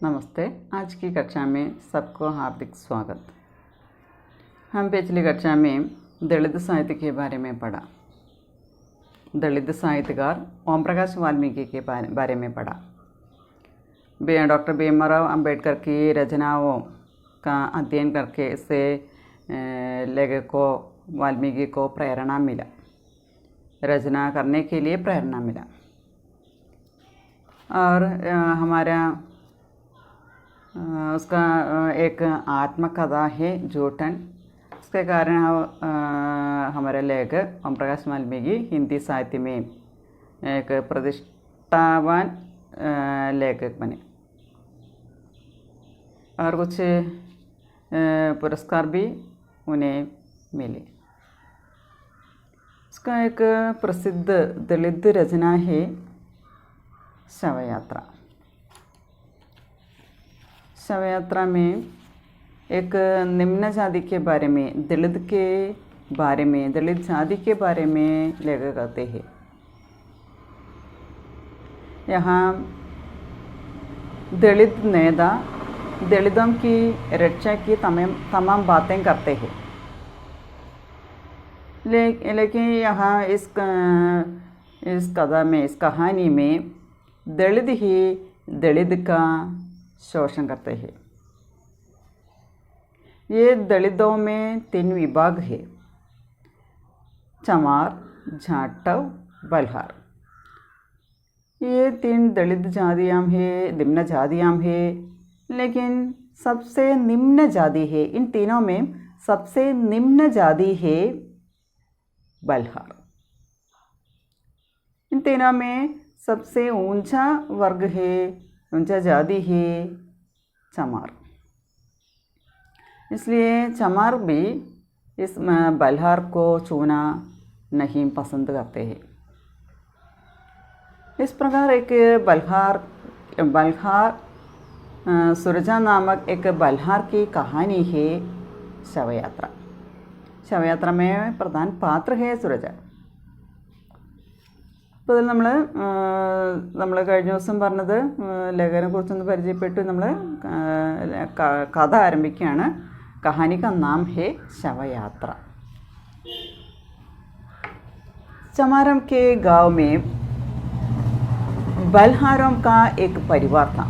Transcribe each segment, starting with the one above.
नमस्ते। आज की कक्षा में सबको हार्दिक स्वागत। हम पिछली कक्षा में दलित साहित्य के बारे में पढ़ा। दलित साहित्यकार ओम प्रकाश वाल्मीकि के बारे में पढ़ा। डॉक्टर भीमराव अंबेडकर की रचनाओं का अध्ययन करके इससे लेखक को वाल्मीकि को प्रेरणा मिला, रचना करने के लिए प्रेरणा मिला। और हमारा उसका एक आत्मकथा है जूठन। उसके कारण हमारे लेखक ओम प्रकाश वाल्मीकि हिंदी साहित्य में एक प्रतिष्ठावान लेखक बने और कुछ पुरस्कार भी उन्हें मिले। उसका एक प्रसिद्ध दलित रचना है शव यात्रा। शव यात्रा में एक निम्न जाति के बारे में, दलित जाति के बारे में लेखक कहते हैं। यहाँ दलित नेता दलितों की रक्षा की तमाम बातें करते हैं, लेकिन यहाँ इस कथा में, इस कहानी में दलित ही दलित का शोषण करते हैं। ये दलितों में 3 विभाग है: चमार, जाटव, बलहार। ये 3 दलित जातियाँ हैं, निम्न जातियाँ हैं, लेकिन सबसे निम्न जाति है, इन तीनों में सबसे निम्न जाति है बलहार। इन तीनों में सबसे ऊंचा वर्ग है, ऊंचा जाति है चमार। इसलिए चमार भी इस बलहार को छूना नहीं पसंद करते हैं। इस प्रकार एक बलहार सुरजा नामक एक बलहार की कहानी है शव यात्रा। शव यात्रा में प्रधान पात्र है सुरजा। അപ്പോൾ അതിൽ നമ്മൾ കഴിഞ്ഞ ദിവസം പറഞ്ഞത് ലേഖനെക്കുറിച്ചൊന്ന് പരിചയപ്പെട്ടു. നമ്മൾ കഥ ആരംഭിക്കുകയാണ്. कहानी का नाम है शव यात्रा। चमारम के गांव में बलहारों का एक परिवार था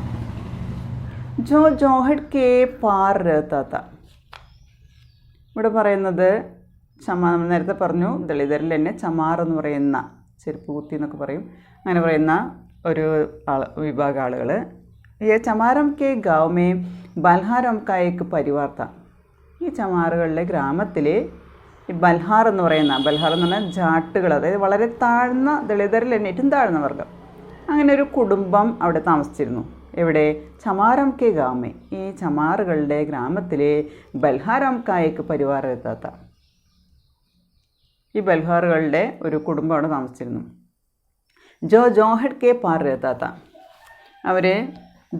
जो जोहड़ के पार रहता था. ഇവിടെ പറയുന്നത് നമ്മൾ നേരത്തെ പറഞ്ഞു, ദളിതരിൽ തന്നെ ചമാർ എന്ന് പറയുന്ന, ചെരുപ്പ് കുത്തി എന്നൊക്കെ പറയും, അങ്ങനെ പറയുന്ന ഒരു വിഭാഗം ആളുകൾ. ഈ ചമാരം കെ ഗാവ് മേ ബൽഹാരം കാ ഏക് പരിവാർ था. ഈ ചമാറുകളിലെ ഗ്രാമത്തിൽ ഈ ബൽഹാർ എന്ന് പറഞ്ഞാൽ ജാട്ടുകൾ, അതായത് വളരെ താഴ്ന്ന, ദളിതരിൽ തന്നെ ഏറ്റവും താഴ്ന്ന വർഗം, അങ്ങനെ ഒരു കുടുംബം അവിടെ താമസിച്ചിരുന്നു. എവിടെ? ചമാരം കെ ഗാമേ, ഈ ചമാറുകളുടെ ഗ്രാമത്തിലെ ബൽഹാരം കായക്ക് പരിവാർ എത്താത്ത ഈ ബൽഹാറുകളുടെ ഒരു കുടുംബം അവിടെ താമസിച്ചിരുന്നു. ജോഹഡ് കെ പാർ എത്താത്ത, അവർ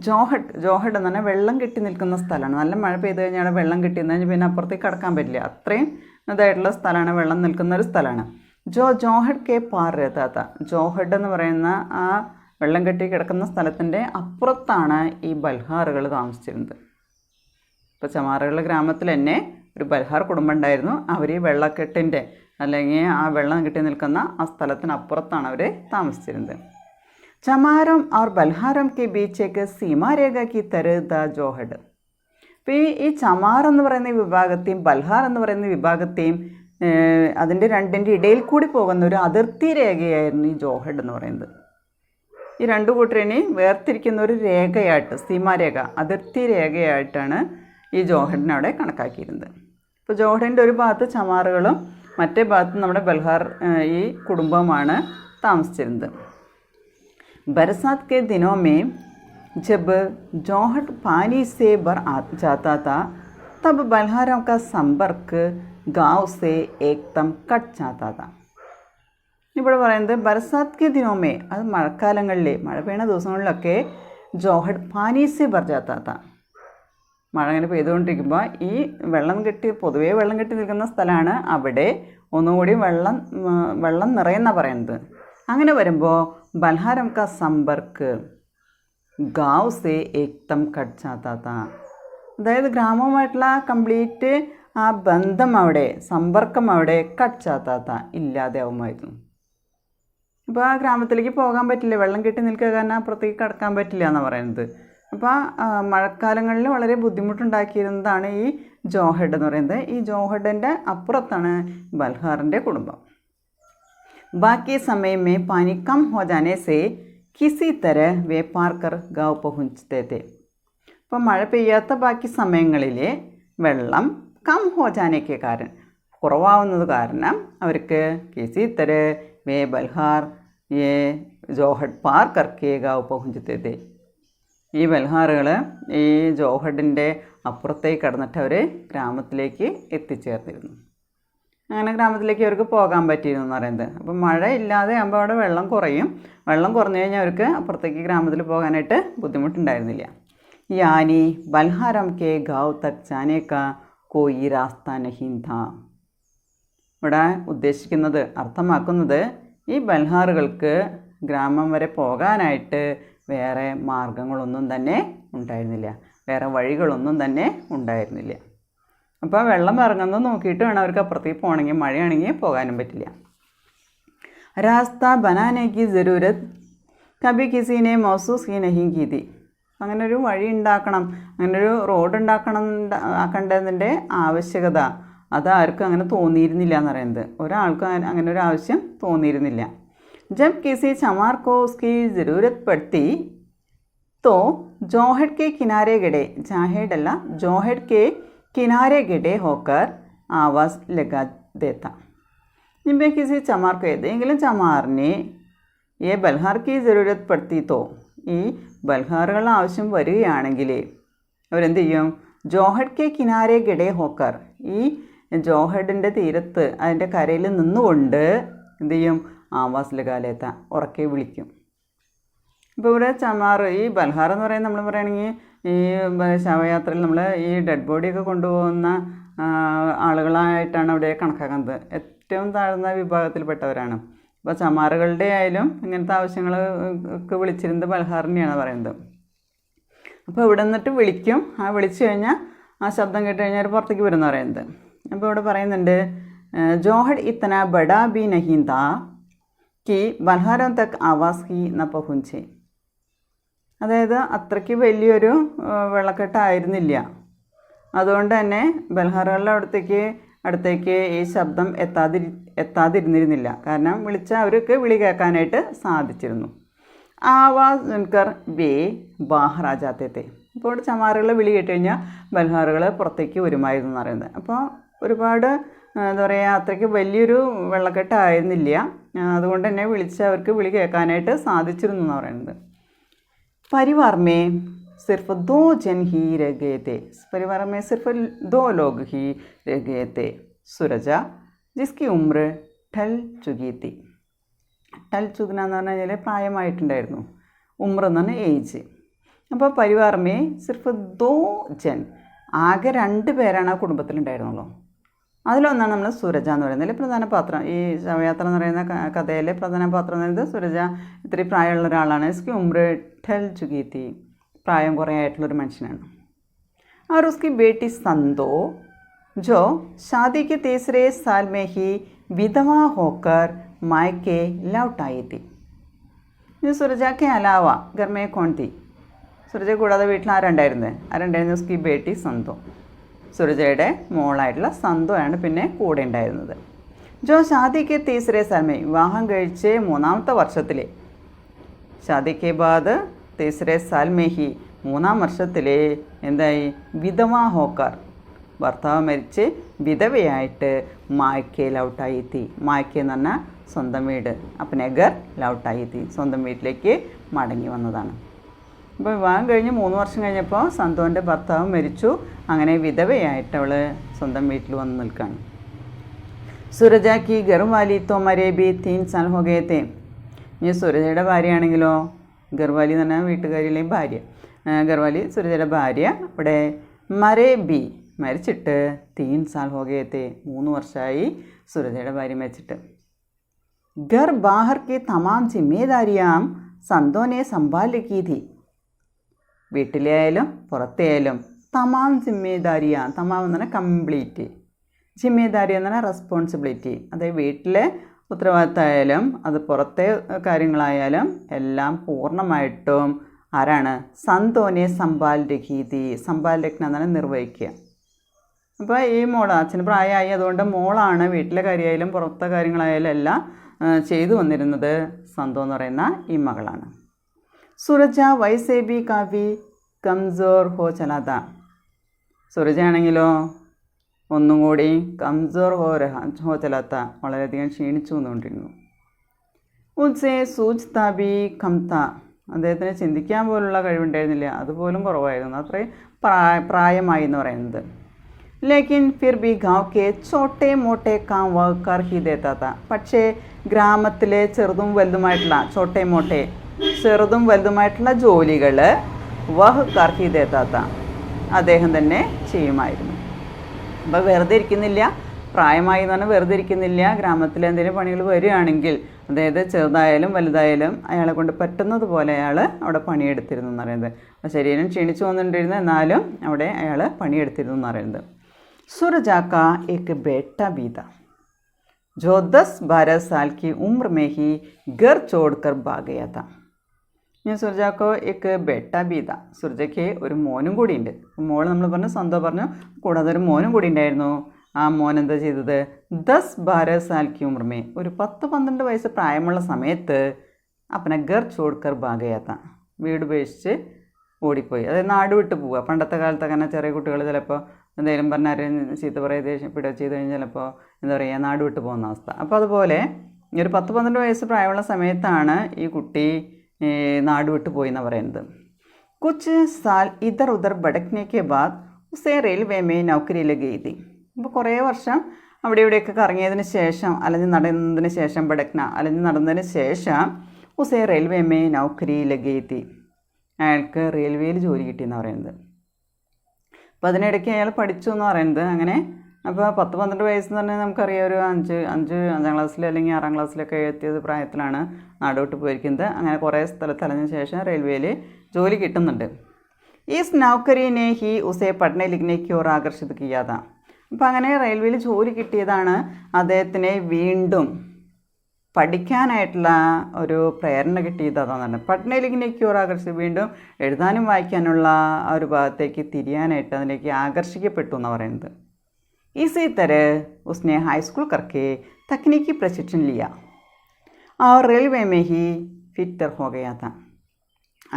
ജോഹഡ് എന്ന് പറഞ്ഞാൽ വെള്ളം കെട്ടി നിൽക്കുന്ന സ്ഥലമാണ്. നല്ല മഴ പെയ്ത് കഴിഞ്ഞാൽ വെള്ളം കെട്ടി കഴിഞ്ഞാൽ പിന്നെ അപ്പുറത്തേക്ക് കടക്കാൻ പറ്റില്ല, അത്രയും ഇതായിട്ടുള്ള സ്ഥലമാണ്, വെള്ളം നിൽക്കുന്ന ഒരു സ്ഥലമാണ്. ജോഹഡ് കെ പാർ എത്താത്ത, ജോഹഡ് എന്ന് പറയുന്ന ആ വെള്ളം കെട്ടി കിടക്കുന്ന സ്ഥലത്തിൻ്റെ അപ്പുറത്താണ് ഈ ബൽഹാറുകൾ താമസിച്ചിരുന്നത്. ഇപ്പോൾ ചമാറുകളുടെ ഗ്രാമത്തിൽ തന്നെ ഒരു ബൽഹാർ കുടുംബം ഉണ്ടായിരുന്നു. അവർ ഈ വെള്ളക്കെട്ടിൻ്റെ, അല്ലെങ്കിൽ ആ വെള്ളം കെട്ടി നിൽക്കുന്ന ആ സ്ഥലത്തിനപ്പുറത്താണ് അവർ താമസിച്ചിരുന്നത്. ചമാരം और ബൽഹാരം के बीच एक सीमा रेखा की तरह था जोहड. അപ്പോൾ ഈ ചമാർ എന്ന് പറയുന്ന വിഭാഗത്തെയും ബൽഹാർ എന്ന് പറയുന്ന വിഭാഗത്തെയും അതിൻ്റെ രണ്ടിൻ്റെ ഇടയിൽ കൂടി പോകുന്ന ഒരു അതിർത്തി രേഖയായിരുന്നു ഈ ജോഹഡ് എന്ന് പറയുന്നത്. ഈ രണ്ടു കൂട്ടരിനെ വേർതിരിക്കുന്ന ഒരു രേഖയായിട്ട്, സീമാരേഖ, അതിർത്തി രേഖയായിട്ടാണ് ഈ ജോഹഡിനെ അവിടെ കണക്കാക്കിയിരുന്നത്. ഇപ്പോൾ ജോഹഡിൻ്റെ ഒരു ഭാഗത്ത് ചമാറുകളും മറ്റേ ഭാഗത്ത് നമ്മുടെ ബൽഹാർ ഈ കുടുംബവുമാണ് താമസിച്ചിരുന്നത്. बरसात के दिनों में जब जोहड पानी से भर जाता था तब बल्हारों का संपर्क गांव से एकदम कट जाता था. ഇവിടെ പറയുന്നത് ബർസാത്ത് കെ ദിനോമേ, അത് മഴക്കാലങ്ങളിലെ, മഴ പെയ്യുന്ന ദിവസങ്ങളിലൊക്കെ ജോഹഡ് പാനി സെ ഭർ ജാത്താ താ, മഴ ഇങ്ങനെ പെയ്തുകൊണ്ടിരിക്കുമ്പോൾ ഈ പൊതുവേ വെള്ളം കെട്ടി നിൽക്കുന്ന സ്ഥലമാണ്. അവിടെ ഒന്നുകൂടി വെള്ളം നിറയുന്ന പറയുന്നത്. അങ്ങനെ വരുമ്പോൾ ബൽഹാരം കാ സമ്പർക്ക്, ഗാവ് സേ ഏക്തം കട്ട് ജാതാ താ. അതായത് ഗ്രാമവുമായിട്ടുള്ള കംപ്ലീറ്റ് ആ ബന്ധം അവിടെ, സമ്പർക്കം അവിടെ കട്ട് ജാതാ താ, ഇല്ലാതെയാവുമായിരുന്നു. അപ്പോൾ ആ ഗ്രാമത്തിലേക്ക് പോകാൻ പറ്റില്ല, വെള്ളം കെട്ടി നിൽക്കുക കാരണം അപ്പുറത്തേക്ക് കടക്കാൻ പറ്റില്ല എന്നാണ് പറയുന്നത്. അപ്പോൾ മഴക്കാലങ്ങളിൽ വളരെ ബുദ്ധിമുട്ടുണ്ടാക്കിയിരുന്നതാണ് ഈ ജോഹഡ് എന്ന് പറയുന്നത്. ഈ ജോഹഡിൻ്റെ അപ്പുറത്താണ് ബൽഹാറിൻ്റെ കുടുംബം. ബാക്കി സമയം में पानी कम हो जाने से किसी तरह वे पार कर गाँव पहुँचते थे. അപ്പോൾ മഴ പെയ്യാത്ത ബാക്കി സമയങ്ങളിൽ വെള്ളം കം ഹോ ജാനയ്ക്ക് കാരണം, കുറവാവുന്നത് കാരണം അവർക്ക് കിസി തര വേ ബൽഹാർ ये ജോഹഡ് പാർ കർക്കെ ഗാവ് പഹുഞ്ചത്തെ थे. ഈ ബൽഹാറുകൾ ഈ ജോഹഡിൻ്റെ അപ്പുറത്തേക്ക് കടന്നിട്ട് അവർ ഗ്രാമത്തിലേക്ക് എത്തിച്ചേർന്നിരുന്നു. അങ്ങനെ ഗ്രാമത്തിലേക്ക് അവർക്ക് പോകാൻ പറ്റിയിരുന്നു എന്ന് പറയുന്നത്. അപ്പം മഴ ഇല്ലാതെ ആകുമ്പോൾ അവിടെ വെള്ളം കുറയും. വെള്ളം കുറഞ്ഞു കഴിഞ്ഞാൽ അവർക്ക് അപ്പുറത്തേക്ക് ഗ്രാമത്തിൽ പോകാനായിട്ട് ബുദ്ധിമുട്ടുണ്ടായിരുന്നില്ല. യാനി ബൽഹാരം കെ ഗാവ് തക് ജാനെ കാ കോയി രാസ്ത നഹീ ഥാ. ഇവിടെ ഉദ്ദേശിക്കുന്നത്, അർത്ഥമാക്കുന്നത് ഈ ബൽഹാറുകൾക്ക് ഗ്രാമം വരെ പോകാനായിട്ട് വേറെ മാർഗങ്ങളൊന്നും തന്നെ ഉണ്ടായിരുന്നില്ല, വേറെ വഴികളൊന്നും തന്നെ ഉണ്ടായിരുന്നില്ല. അപ്പോൾ വെള്ളം ഇറങ്ങുന്നത് നോക്കിയിട്ട് വേണം അവർക്ക് അപ്പുറത്തേക്ക് പോകണമെങ്കിൽ, മഴയാണെങ്കിൽ പോകാനും പറ്റില്ല. രാസ്ത ബനാനേക്ക് ജരൂരത്ത് കബി കിസിനെ മൗസൂസ് ഹി നഹീ കീ തി. അങ്ങനെ ഒരു വഴി ഉണ്ടാക്കണം, അങ്ങനെ ഒരു റോഡ് ആക്കേണ്ടതിൻ്റെ ആവശ്യകത അതാർക്കും അങ്ങനെ തോന്നിയിരുന്നില്ല എന്ന് പറയുന്നത്. ഒരാൾക്കും അങ്ങനെ ഒരു ആവശ്യം തോന്നിയിരുന്നില്ല. जब किसी चमार को उसकी ज़रूरत पड़ती तो जोहड़ के किनारे गड़े, जाहेड अल्ला जोहड़ के किनारे गड़े होकर आवाज़ लगा देता. जब किसी चमार को ഏതെങ്കിലും ചമാറിനെ ये बल्हार की ज़रूरत पड़ती तो, ഈ ബൽഹാറുകളുടെ ആവശ്യം വരികയാണെങ്കിൽ അവരെന്ത് ചെയ്യും? ജോഹഡ് കെ കിനാരെ ഗഡേ ഹോക്കർ, ഈ ജോഹഡിൻ്റെ തീരത്ത് അതിൻ്റെ കരയിൽ നിന്നുകൊണ്ട് എന്ത് ചെയ്യും? ആവാസ് ലഗാലേത്ത, ഉറക്കെ വിളിക്കും. ഇപ്പോൾ ഇവിടെ ചമാർ, ഈ ബൽഹാർ എന്ന് പറയുന്നത് നമ്മൾ പറയുകയാണെങ്കിൽ ഈ ശവയാത്രയിൽ നമ്മൾ ഈ ഡെഡ് ബോഡിയൊക്കെ കൊണ്ടുപോകുന്ന ആളുകളായിട്ടാണ് അവിടെ കണക്കാക്കുന്നത്. ഏറ്റവും താഴ്ന്ന വിഭാഗത്തിൽപ്പെട്ടവരാണ്. അപ്പോൾ ചമാറുകളുടെ ആയാലും ഇങ്ങനത്തെ ആവശ്യങ്ങൾ ഒക്കെ വിളിച്ചിരുന്നത് ബൽഹാറിനെയാണ് പറയുന്നത്. അപ്പോൾ ഇവിടെ നിന്നിട്ട് വിളിക്കും. ആ വിളിച്ചു കഴിഞ്ഞാൽ ആ ശബ്ദം കേട്ട് കഴിഞ്ഞാൽ പുറത്തേക്ക് വരുമെന്ന് പറയുന്നത്. അപ്പോൾ ഇവിടെ പറയുന്നുണ്ട്, ജോഹഡ് ഇത്തന ബഡാ ബി നഹീ താ कि ബൽഹാരം തക്ക് ആവാസ് ഹി ന പഹുഞ്ചെ. അതായത് അത്രയ്ക്ക് വലിയൊരു വെള്ളക്കെട്ടായിരുന്നില്ല. അതുകൊണ്ട് തന്നെ ബൽഹാറുകളുടെ അടുത്തേക്ക് ഈ ശബ്ദം എത്താതിരുന്നിരുന്നില്ല. കാരണം വിളിച്ചാൽ അവർക്ക് വിളി കേൾക്കാനായിട്ട് സാധിച്ചിരുന്നു. ആവാസ് സുൻകർ വേ ബാഹർ ആ ജാത്തെ തെ. ഇപ്പോൾ ഇവിടെ ചമാറുകളെ വിളി കേട്ട് കഴിഞ്ഞാൽ ബൽഹാറുകൾ പുറത്തേക്ക് വരുമായിരുന്നു എന്ന് പറയുന്നത്. അപ്പോൾ ഒരുപാട് എന്താ പറയുക, അത്രയ്ക്ക് വലിയൊരു വെള്ളക്കെട്ടായിരുന്നില്ല. അതുകൊണ്ട് തന്നെ അവർക്ക് വിളി കേൾക്കാനായിട്ട് സാധിച്ചിരുന്നു എന്ന് പറയുന്നത്. परिवार में सिर्फ 2 जन ही रह गए थे. परिवार में सिर्फ 2 लोग ही रह गए थे. सुरजा जिसकी उम्र ठल चुकी थी. ठल चुकना എന്ന് പറഞ്ഞു കഴിഞ്ഞാൽ പ്രായമായിട്ടുണ്ടായിരുന്നു. ഉമ്ര എന്ന് പറഞ്ഞാൽ ഏജ്. അപ്പോൾ പരിവാർമേ സിർഫ് 2 ജൻ, ആകെ 2 പേരാണ് ആ കുടുംബത്തിലുണ്ടായിരുന്നുള്ളൂ. അതിലൊന്നാണ് നമ്മൾ സുരജ എന്ന് പറയുന്നത് പ്രധാന പാത്രം. ഈ ശവയാത്ര എന്ന് പറയുന്ന കഥയിലെ പ്രധാന പാത്രം എന്ന് പറയുന്നത് സുരജ. ഇത്രയും പ്രായമുള്ള ഒരാളാണ്. ഇസ്കി ഉമ്ര ठल चुकी थी, പ്രായം കുറേ ആയിട്ടുള്ളൊരു മനുഷ്യനാണ്. और उसकी बेटी संदो जो शादी के 3 साल में ही विधवा होकर मायके लौट आई थी. ये सुरजा के अलावा घर में कौन थी? സുരജ കൂടാതെ വീട്ടിൽ ആരുണ്ടായിരുന്നു? ഉസ്കി ബേട്ടി സന്തോ. സുരജയുടെ മോളായിട്ടുള്ള സന്തോയാണ് പിന്നെ കൂടെ ഉണ്ടായിരുന്നത്. ജോ ഷാദിക്ക് 3 साल में, വിവാഹം കഴിച്ച് 3ാമത്തെ വർഷത്തിൽ, ഷാദിക്ക് ബാദ് 3 साल में ही 3ാം വർഷത്തിൽ എന്തായി? വിധവാ ഹോക്കർ, ഭർത്താവ് മരിച്ച് വിധവയായിട്ട് മായ്ക്കെ ലൗട്ടായി തീ. മായ്ക്കെ എന്ന് പറഞ്ഞാൽ സ്വന്തം വീട്. അപ്പനെ ഗർ ലൗട്ടായി തീ, സ്വന്തം വീട്ടിലേക്ക് മടങ്ങി വന്നതാണ്. അപ്പോൾ വിവാഹം കഴിഞ്ഞ് 3 വർഷം കഴിഞ്ഞപ്പോൾ സന്തോൻ്റെ ഭർത്താവ് മരിച്ചു. അങ്ങനെ വിധവയായിട്ട് അവൾ സ്വന്തം വീട്ടിൽ വന്ന് നിൽക്കുകയാണ്. സുരജാക്ക് ഗർവാലി തോമരെ ബി 3 साल हो गए थे. ഇനി സുരജയുടെ ഭാര്യയാണെങ്കിലോ, ഗർവാലി എന്ന് പറഞ്ഞാൽ വീട്ടുകാരിയിലെയും ഭാര്യ, ഗർവാലി സുരജയുടെ ഭാര്യ ഇവിടെ മരേ ബി, മരിച്ചിട്ട് 3 साल हो गए थे, 3 വർഷമായി സുരജയുടെ ഭാര്യ മരിച്ചിട്ട്. घर बाहर की तमाम जिम्मेदारियां संतो ने संभाल की थी. വീട്ടിലെ ആയാലും പുറത്തെ ആയാലും തമാം ജിമ്മേദാരിയ, തമാം എന്ന് പറഞ്ഞാൽ കംപ്ലീറ്റ്, ജിമ്മേദാരി എന്ന് പറഞ്ഞാൽ റെസ്പോൺസിബിലിറ്റി. അതായത് വീട്ടിലെ ഉത്തരവാദിത്തമായാലും അത് പുറത്തെ കാര്യങ്ങളായാലും എല്ലാം പൂർണ്ണമായിട്ടും ആരാണ്? സന്തോനെ സംഭാൽ രഖീതി. സംഭാൽ രഖ്ന എന്നാണ് നിർവഹിക്കുക. അപ്പോൾ ഈ മോള്, അച്ഛന് പ്രായമായി, അതുകൊണ്ട് മോളാണ് വീട്ടിലെ കാര്യമായാലും പുറത്തെ കാര്യങ്ങളായാലും എല്ലാം ചെയ്തു വന്നിരുന്നത്. സന്തോ എന്ന് പറയുന്ന ഈ മകളാണ്. സുരജ വൈസേ ബി കാഫി കംസോർ ഹോ ചലാത. സുരജ ആണെങ്കിലോ ഒന്നും കൂടി കംസോർ ഹോ ചലാത്ത, വളരെയധികം ക്ഷീണിച്ചു വന്നുകൊണ്ടിരുന്നു. ഉത്സേ സൂച്ച്ത ബി കംത. അദ്ദേഹത്തിന് ചിന്തിക്കാൻ പോലുള്ള കഴിവുണ്ടായിരുന്നില്ല, അതുപോലും കുറവായിരുന്നു. അത്രയും പ്രായമായി എന്ന് പറയുന്നത്. ലേക്കിൻ ഫിർ ബി ഗാവ് കെ ചോട്ടെ മോട്ടെ കാം വഹ് കർ ഹി ദേത്താ താ. പക്ഷേ ഗ്രാമത്തിലെ ചെറുതും വലുതുമായിട്ടുള്ള ചോട്ടെ മോട്ടെ, ചെറുതും വലുതുമായിട്ടുള്ള ജോലികൾ വഹ് കർ ഹി ദേത്താ താ, അദ്ദേഹം തന്നെ ചെയ്യുമായിരുന്നു. അപ്പോൾ വെറുതെ ഇരിക്കുന്നില്ല, പ്രായമായി എന്ന് പറഞ്ഞാൽ വെറുതെ ഇരിക്കുന്നില്ല. ഗ്രാമത്തിൽ എന്തെങ്കിലും പണികൾ വരികയാണെങ്കിൽ, അതായത് ചെറുതായാലും വലുതായാലും അയാളെ കൊണ്ട് പറ്റുന്നത് പോലെ അയാൾ അവിടെ പണിയെടുത്തിരുന്നു എന്ന് പറയുന്നത്. അപ്പോൾ ശരീരം ക്ഷീണിച്ചു വന്നിട്ടുണ്ടായിരുന്നു, എന്നാലും അവിടെ അയാൾ പണിയെടുത്തിരുന്നു എന്ന് പറയുന്നത്. सूरजा का एक बेटा भी था जो 10-12 साल की उम्र में ही घर छोड़कर भाग गया था. ഞാൻ സുരജാക്കോ എക്ക് ബേട്ട ബീത. സുരജയ്ക്ക് ഒരു മോനും കൂടിയുണ്ട്. മോൾ നമ്മൾ പറഞ്ഞു, സ്വന്തം പറഞ്ഞു, കൂടാതെ ഒരു മോനും കൂടി ഉണ്ടായിരുന്നു. ആ മോൻ എന്താ ചെയ്തത്? 10-12 साल की उम्र में, ഒരു 10-12 വയസ്സ് പ്രായമുള്ള സമയത്ത് അപ്പനെ ഗർ ചോഡ്കർ ഭാഗയാത്ത, വീട് ഉപേക്ഷിച്ച് ഓടിപ്പോയി. അതായത് നാട് വിട്ട് പോവുക. പണ്ടത്തെ കാലത്തൊക്കെ തന്നെ ചെറിയ കുട്ടികൾ ചിലപ്പോൾ എന്തെങ്കിലും പറഞ്ഞാൽ ചീത്ത പറയുക, ദേഷ്യപ്പെടുക ചെയ്ത് കഴിഞ്ഞാൽ ചിലപ്പോൾ എന്താ പറയുക, നാട് വിട്ട് പോകുന്ന അവസ്ഥ. അപ്പോൾ അതുപോലെ ഒരു 10-12 വയസ്സ് പ്രായമുള്ള സമയത്താണ് ഈ കുട്ടി നാട് വിട്ട് പോയി എന്ന് പറയുന്നത്. കുച്ച് സാൽ ഇധർ ഉധർ ഭടക്നേക്ക് ബാദ് ഉസേ റെയിൽവേ മേ നൗക്കരി ലഗി തി. അപ്പോൾ കുറേ വർഷം അവിടെ ഇവിടെയൊക്കെ കറങ്ങിയതിന് ശേഷം, അലഞ്ഞ് നടന്നതിന് ശേഷം, ഭടക്ന അലഞ്ഞ് നടന്നതിന് ശേഷം ഉസേ റെയിൽവേ മേ നൗക്കരി ലഗി തി, അയാൾക്ക് റെയിൽവേയിൽ ജോലി കിട്ടിയെന്ന് പറയുന്നത്. അപ്പോൾ അതിനിടയ്ക്ക് അയാൾ പഠിച്ചു എന്ന് പറയുന്നത്. അങ്ങനെ അപ്പോൾ 10-12 വയസ്സെന്ന് പറഞ്ഞാൽ നമുക്കറിയാം, ഒരു 5-5 ക്ലാസ്സിൽ അല്ലെങ്കിൽ 6 ക്ലാസ്സിലൊക്കെ എത്തിയത് പ്രായത്തിലാണ് നാടോട്ട് പോയിരിക്കുന്നത്. അങ്ങനെ കുറേ സ്ഥലത്ത് അലഞ്ഞ ശേഷം റെയിൽവേയിൽ ജോലി കിട്ടുന്നുണ്ട്. ഈസ് നൗക്കരീനെ ഹി ഉസേ പഠന ലിഖ്നേക്ക് ഓർ ആകർഷിത് കിയാത. അപ്പോൾ അങ്ങനെ റെയിൽവേയിൽ ജോലി കിട്ടിയതാണ് അദ്ദേഹത്തിനെ വീണ്ടും പഠിക്കാനായിട്ടുള്ള ഒരു പ്രേരണ കിട്ടിയത്. അതാണ് പഠന ലിഖ്നേക്ക് ഓർ ആകർഷിത്, വീണ്ടും എഴുതാനും വായിക്കാനുള്ള ആ ഒരു ഭാഗത്തേക്ക് തിരിയാനായിട്ട് അതിലേക്ക് ആകർഷിക്കപ്പെട്ടു എന്ന് പറയുന്നത്. इसी तरह उसने हाई स्कूल करके तकनीकी प्रशिक्षण लिया और रेलवे में ही फिटर हो गया था.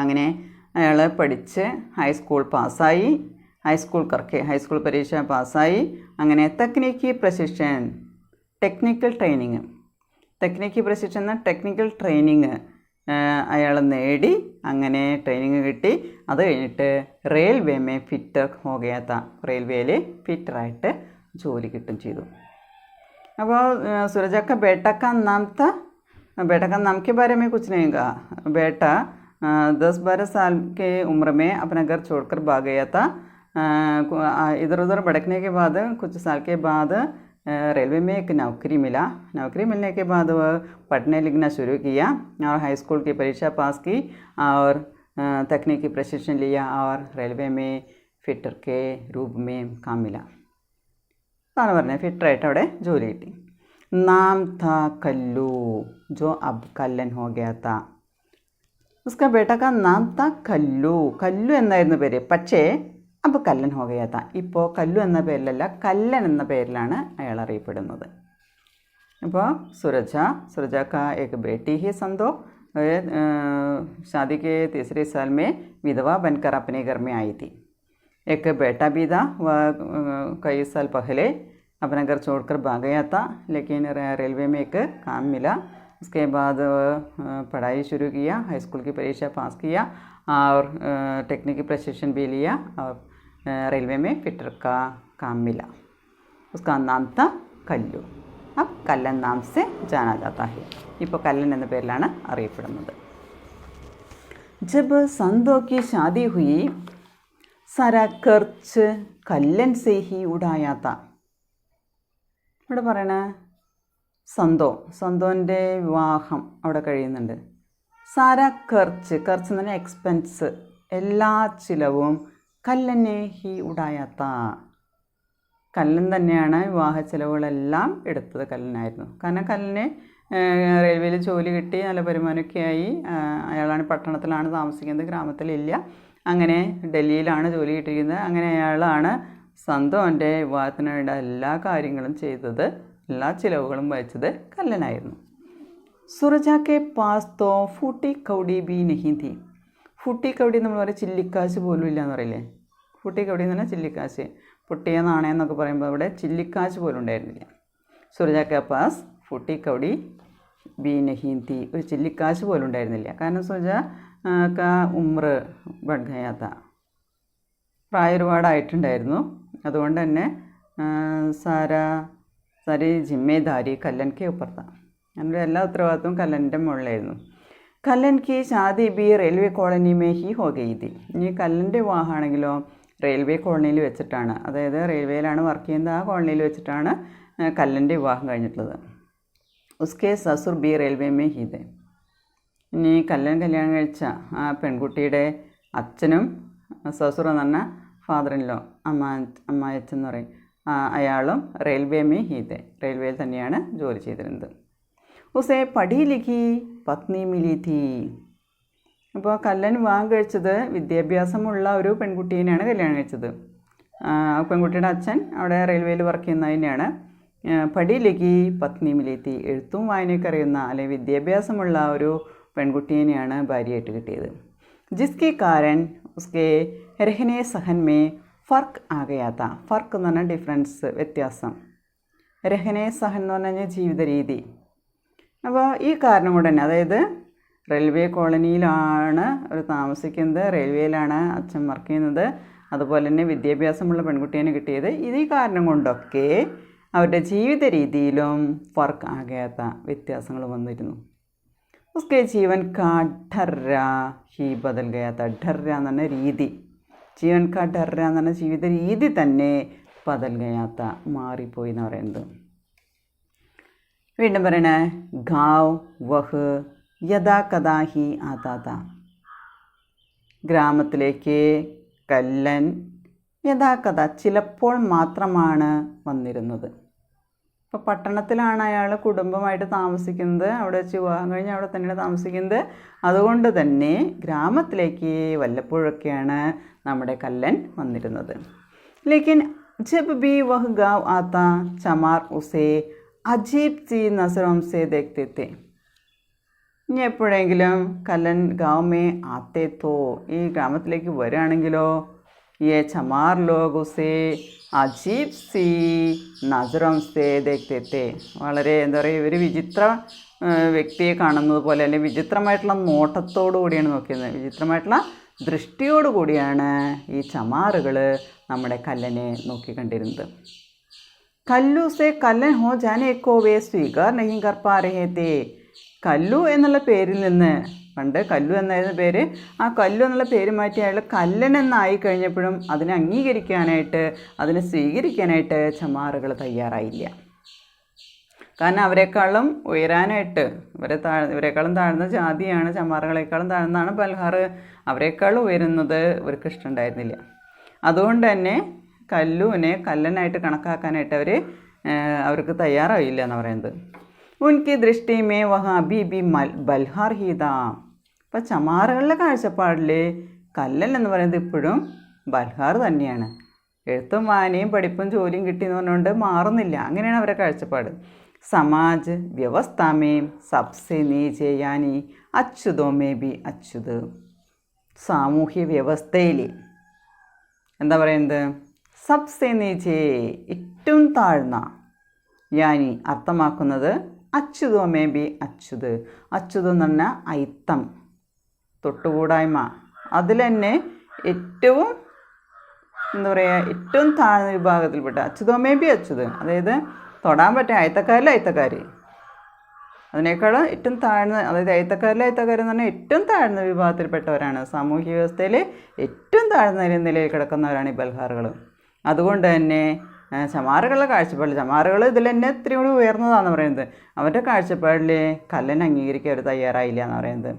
അങ്ങനെ അയാൾ പഠിച്ച് ഹൈസ്കൂൾ പാസ്സായി. ഹൈസ്കൂൾ കറക്കെ ഹൈസ്കൂൾ പരീക്ഷ പാസ്സായി. അങ്ങനെ തക്നീക്കി പ്രശിക്ഷൺ, ടെക്നിക്കൽ ട്രെയിനിങ്, തക്നീക്കി പ്രശിക്ഷൺ എന്ന ടെക്നിക്കൽ ട്രെയിനിങ് അയാൾ നേടി. അങ്ങനെ ട്രെയിനിങ് കിട്ടി. അത് കഴിഞ്ഞിട്ട് റെയിൽവേ മേ ഫിറ്റർ ഹോ ഗയാ താ, റെയിൽവേയിൽ ഫിറ്ററായിട്ട് ജോലി കിട്ടും ചെയ്തു. അപ്പോൾ सूरजा का बेटा का नाम था, बेटा का नाम के बारे में कुछ नहीं कहा. बेटा 10-12 साल के उम्र में अपना घर छोड़कर भाग गया था. इधर उधर भटकने के बाद कुछ साल के बाद रेलवे में एक नौकरी मिला. नौकरी मिलने के बाद वह पढ़ने लिखना शुरू किया और हाई स्कूल की परीक्षा पास की और तकनीकी प्रशिक्षण लिया और रेलवे में फिटर के रूप में काम मिला. അതാണ് പറഞ്ഞത്, ഫിറ്ററായിട്ട് അവിടെ ജോലി കിട്ടി. നാം താ കല്ലു ജോ അബ് കല്ലൻ ഹോ ഗയാ താ. ഉസ്കാ ബേട്ടാ കാ നാം താ കല്ലു. കല്ലു എന്നായിരുന്നു പേര്, പക്ഷേ അബ് കല്ലൻ ഹോ ഗയാ താ. ഇപ്പോൾ കല്ലു എന്ന പേരിലല്ല, കല്ലൻ എന്ന പേരിലാണ് അയാൾ അറിയപ്പെടുന്നത്. അപ്പോൾ സുരജ കാ ഏക് ബേട്ടി ഹി സന്തോ शादी के 3 साल में विधवा बनकर अपने घर में आई थी. एक बेटा भी था, वह कई साल पहले अपना घर छोड़कर भाग गया था, लेकिन रेलवे में एक काम मिला. उसके बाद पढ़ाई शुरू किया, हाई स्कूल की परीक्षा पास किया और टेक्निकल प्रशिक्षण भी लिया और रेलवे में फिटर का काम मिला. उसका नाम था कल्लू. अब कल्लन नाम से जाना जाता है. ഇപ്പോൾ കല്ലൻ എന്ന പേരിലാണ് അറിയപ്പെടുന്നത്. जब संदो की शादी हुई सारा खर्च कल्लन से ही उड़ाया था. ഇവിടെ പറയണ സന്തോൻ്റെ വിവാഹം അവിടെ കഴിയുന്നുണ്ട്. സാര ഖർച്ച് എന്ന് പറഞ്ഞാൽ എക്സ്പെൻസ്, എല്ലാ ചിലവും കല്ലനെ ഹി ഉടായാത്ത. കല്ലൻ തന്നെയാണ് വിവാഹ ചിലവുകളെല്ലാം എടുത്തത്. കല്ലനായിരുന്നു. കാരണം കല്ലനെ റെയിൽവേയിൽ ജോലി കിട്ടി, നല്ല വരുമാനമൊക്കെ ആയി. അയാളാണ് പട്ടണത്തിലാണ് താമസിക്കുന്നത്, ഗ്രാമത്തിലില്ല. അങ്ങനെ ഡൽഹിയിലാണ് ജോലി കിട്ടിയിരിക്കുന്നത്. അങ്ങനെ അയാളാണ് സന്തോൻ്റെ വിവാഹത്തിന് വേണ്ട എല്ലാ കാര്യങ്ങളും ചെയ്തത്, എല്ലാ ചിലവുകളും വഹിച്ചത് കല്ലനായിരുന്നു. സുരജാക്കെ പാസ് തോ ഫൂട്ടി കൗടി ബി നഹി തി. ഫൂട്ടി കൗടി നമ്മൾ പറയും ചില്ലിക്കാശ് പോലും ഇല്ല എന്ന് പറയില്ലേ. ഫൂട്ടി കൗടി എന്ന് പറഞ്ഞാൽ ചില്ലിക്കാശ്, പൊട്ടിയ നാണയം എന്നൊക്കെ പറയുമ്പോൾ ഇവിടെ ചില്ലിക്കാശ് പോലും ഉണ്ടായിരുന്നില്ല. സുരജാക്കെ പാസ് ഫൂട്ടി കൗടി ബി നഹി തി. ഒരു ചില്ലിക്കാശ് പോലും ഉണ്ടായിരുന്നില്ല. കാരണം സുരജ കാ ഉമ്ര ബഡ് ഗയാത്ത, പ്രായം ഒരുപാടായിട്ടുണ്ടായിരുന്നു. അതുകൊണ്ട് തന്നെ സാരി ജിമ്മേദാരി കല്ലൻ കെ ഉപ്പർത്ത, അങ്ങനെ എല്ലാ ഉത്തരവാദിത്വവും കല്ലൻ്റെ മുകളിലായിരുന്നു. കല്ലൻ കി ഷാദി ബി റെയിൽവേ കോളനി മേ ഹി ഹോ ഗയി തി. ഇനി കല്ലൻ്റെ വിവാഹമാണെങ്കിലോ റെയിൽവേ കോളനിയിൽ വെച്ചിട്ടാണ്, അതായത് റെയിൽവേയിലാണ് വർക്ക് ചെയ്യുന്നത്, ആ കോളനിയിൽ വെച്ചിട്ടാണ് കല്ലൻ്റെ വിവാഹം കഴിഞ്ഞിട്ടുള്ളത്. ഉസ്കെ സസുർ ബി റെയിൽവേ മേ ഹി ദേ. ഇനി കല്ലൻ കല്യാണം കഴിച്ച ആ പെൺകുട്ടിയുടെ അച്ഛനും, സസുർ എന്ന് പറഞ്ഞാൽ ഫാദർ ഇൻ ലോ, അമ്മായച്ചൻ എന്ന് പറയും, അയാളും റെയിൽവേ മേ ഹി ദേ, റെയിൽവേയിൽ തന്നെയാണ് ജോലി ചെയ്തിരുന്നത്. ഉസേ പഠി ലിഖി പത്നി മിലി തീ. അപ്പോൾ കല്ലൻ വിവാഹം കഴിച്ചത് വിദ്യാഭ്യാസമുള്ള ഒരു പെൺകുട്ടീനെയാണ് കല്യാണം കഴിച്ചത്. ആ പെൺകുട്ടിയുടെ അച്ഛൻ അവിടെ റെയിൽവേയിൽ വർക്ക് ചെയ്യുന്നതിനെയാണ്. പഠി ലിഖി പത്നി മിലി തീ, എഴുത്തും വായനയൊക്കെ അറിയുന്ന അല്ലെങ്കിൽ വിദ്യാഭ്യാസമുള്ള ഒരു പെൺകുട്ടീനെയാണ് ഭാര്യയായിട്ട് കിട്ടിയത്. ജിസ്കി കാരൻ ഉസ്കെ രഹനെ സഹൻ മേ ഫർക്ക് ആകയാത്ത. ഫർക്ക് എന്ന് പറഞ്ഞാൽ ഡിഫറൻസ്, വ്യത്യാസം. രഹനെ സഹൻ എന്ന് പറഞ്ഞു കഴിഞ്ഞാൽ ജീവിത രീതി. അപ്പോൾ ഈ കാരണം കൊണ്ട് തന്നെ, അതായത് റെയിൽവേ കോളനിയിലാണ് അവർ താമസിക്കുന്നത്, റെയിൽവേയിലാണ് അച്ഛൻ വർക്ക് ചെയ്യുന്നത്, അതുപോലെ തന്നെ വിദ്യാഭ്യാസമുള്ള പെൺകുട്ടീനെ കിട്ടിയത്. ഈ കാരണം കൊണ്ടൊക്കെ അവരുടെ ജീവിത രീതിയിലും ഫർക്ക് ആകാത്ത വ്യത്യാസങ്ങൾ വന്നിരുന്നു. ഉസ്കെ ജീവൻ കാ ഢർര ഹി ബദൽ ഗയാത്ത. ഢർര എന്ന് പറഞ്ഞ രീതി, ജീവൻ കാ ഢർര എന്ന് പറഞ്ഞ ജീവിത രീതി തന്നെ ബദൽ ഗയാത്ത, മാറിപ്പോയി എന്ന് പറയുന്നത്. വീണ്ടും പറയണേ, ഗാവ് വഹ് യഥാ കഥാ ഹി ആതാത. ഗ്രാമത്തിലേക്ക് കല്ലൻ യഥാകഥ ചിലപ്പോൾ മാത്രമാണ് വന്നിരുന്നത്. ഇപ്പോൾ പട്ടണത്തിലാണ് അയാൾ കുടുംബമായിട്ട് താമസിക്കുന്നത്, അവിടെ വെച്ച് വിവാഹം കഴിഞ്ഞ് അവിടെ തന്നെയാണ് താമസിക്കുന്നത്. അതുകൊണ്ട് തന്നെ ഗ്രാമത്തിലേക്ക് വല്ലപ്പോഴൊക്കെയാണ് നമ്മുടെ കല്ലൻ വന്നിരുന്നത്. ലേക്കിൻ ജബ് ബി വഹ് ഗാവ് ആത്ത ചമാർ ഉസേ അജീബ് സി നസറം സേ ദേഖ്തേ थे. ഇനി എപ്പോഴെങ്കിലും കല്ലൻ ഗാവ് മേ ആത്തേ തോ, ഈ ഗ്രാമത്തിലേക്ക് വരികയാണെങ്കിലോ ये चमार लोग उसे अजीब सी नजरों से देखते थे. വളരെ എന്താ പറയുക, ഇവർ വിചിത്ര വ്യക്തിയെ കാണുന്നത് പോലെ, അല്ലെങ്കിൽ വിചിത്രമായിട്ടുള്ള നോട്ടത്തോടു കൂടിയാണ് നോക്കിയത്, വിചിത്രമായിട്ടുള്ള ദൃഷ്ടിയോടു കൂടിയാണ് ഈ ചമാറുകൾ നമ്മുടെ കല്ലനെ നോക്കിക്കണ്ടിരുന്നത്. കല്ലു സെ കല്ലൻ ഹോ ജാനെ കോ വേ സ്വീകാർ നഹീം കർ പാ രഹേ തേ. കല്ലു എന്നുള്ള പേരിൽ നിന്ന്, പണ്ട് കല്ലു എന്നായിരുന്നു പേര്, ആ കല്ലു എന്നുള്ള പേര് മാറ്റി അയാൾ കല്ലൻ എന്നായി കഴിഞ്ഞപ്പോഴും അതിനെ അംഗീകരിക്കാനായിട്ട്, അതിനെ സ്വീകരിക്കാനായിട്ട് ചമാറുകൾ തയ്യാറായില്ല. കാരണം അവരെക്കാളും ഉയരാനായിട്ട്, ഇവരെക്കാളും താഴ്ന്ന ജാതിയാണ്, ചമാറുകളെക്കാളും താഴ്ന്നതാണ് ബൽഹാർ, അവരെക്കാളും ഉയരുന്നത് ഇവർക്ക് ഇഷ്ടമുണ്ടായിരുന്നില്ല. അതുകൊണ്ട് തന്നെ കല്ലുവിനെ കല്ലനായിട്ട് കണക്കാക്കാനായിട്ട് അവർക്ക് തയ്യാറായില്ല എന്ന് പറയുന്നത്. ഉൻകി ദൃഷ്ടി മേ വഹ അബി ബി ബൽഹാർ ഹീത. അപ്പം ചമാറുകളുടെ കാഴ്ചപ്പാടിൽ കല്ലൻ എന്ന് പറയുന്നത് ഇപ്പോഴും ബൽഹാർ തന്നെയാണ്. എഴുത്തും വായനയും പഠിപ്പും ജോലിയും കിട്ടിയെന്ന് പറഞ്ഞുകൊണ്ട് മാറുന്നില്ല, അങ്ങനെയാണ് അവരുടെ കാഴ്ചപ്പാട്. സമാജ് വ്യവസ്ഥാമേം സബ്സെ നീചേ യാനി അച്യുതോ മേ ബി അച്യുത്. സാമൂഹ്യ വ്യവസ്ഥയിൽ എന്താ പറയുന്നത്, സബ്സെ നീചേ ഏറ്റവും താഴ്ന്ന, യാനി അർത്ഥമാക്കുന്നത് അച്യുതോ മേ ബി അച്യുത്. അച്യുത് എന്ന് പറഞ്ഞാൽ അയിത്തം, തൊട്ടുകൂടായ്മ, അതിൽ തന്നെ ഏറ്റവും എന്താ പറയുക, ഏറ്റവും താഴ്ന്ന വിഭാഗത്തിൽപ്പെട്ട അച്യുതോ മേ ബി അച്യുത്, അതായത് തൊടാൻ പറ്റിയ അയത്തക്കാരിൽ അയത്തക്കാർ, അതിനേക്കാൾ ഏറ്റവും താഴ്ന്ന, അതായത് അയത്തക്കാരിൽ അയത്തക്കാർ എന്ന് പറഞ്ഞാൽ ഏറ്റവും താഴ്ന്ന വിഭാഗത്തിൽപ്പെട്ടവരാണ്, സാമൂഹ്യ വ്യവസ്ഥയിൽ ഏറ്റവും താഴ്ന്ന നിലയിൽ കിടക്കുന്നവരാണ് ഈ ബൽഹാറുകൾ. അതുകൊണ്ട് തന്നെ ചമാറുകളുടെ കാഴ്ചപ്പാടിൽ, ചമാറുകൾ ഇതിൽ തന്നെ ഇത്തിരി കൂടി ഉയർന്നതാണെന്ന് പറയുന്നത്, അവരുടെ കാഴ്ചപ്പാടിൽ കല്ലനെ അംഗീകരിക്കാൻ അവർ തയ്യാറായില്ല എന്ന് പറയുന്നത്.